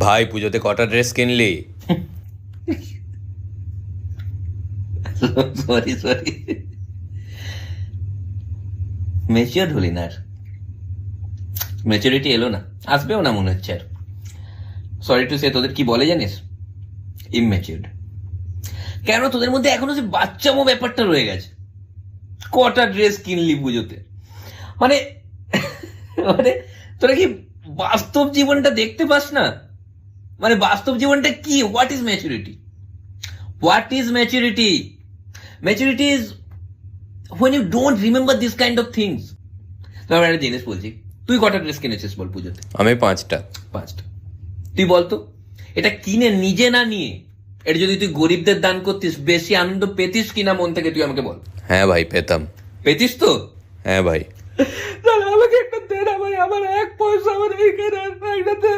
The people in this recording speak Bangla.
ভাই পুজোতে কটা ড্রেস কিনলি? সরি সরি, ম্যাচিওর হলি না, আর ম্যাচুরিটি এলো না, আসবেও না মনে হচ্ছে আর। সরি টু সে, তোদের কি বলে জানিস? ইমম্যাচিউরড। কেন তোদের মধ্যে এখনো যে বাচ্চামো ব্যাপারটা রয়ে গেছে? কটা ড্রেস কিনলি পুজোতে? মানে মানে তোরা কি বাস্তব জীবনটা দেখতে পাস না? মানে বাস্তব জীবনটা কি? What is maturity? What is maturity? Maturity is when you don't remember this kind of things. তো আমি একটা জিনিস বলছি, তুই কটা ড্রেস কিনেছিস বল পুজোতে? আমি 5টা। 5টা। তুই বলতো, এটা কিনে নিজে না নিয়ে এটা যদি তুই গরিবদের দান করতিস, বেশি আনন্দ পেতিস কিনা মন থেকে? তুই আমাকে বল। হ্যাঁ ভাই, পেতাম। পেতিস তো? হ্যাঁ ভাই। আমাকে একটা দে না ভাই, আমার 1 পয়সা আমার এই কেনার একটা দে।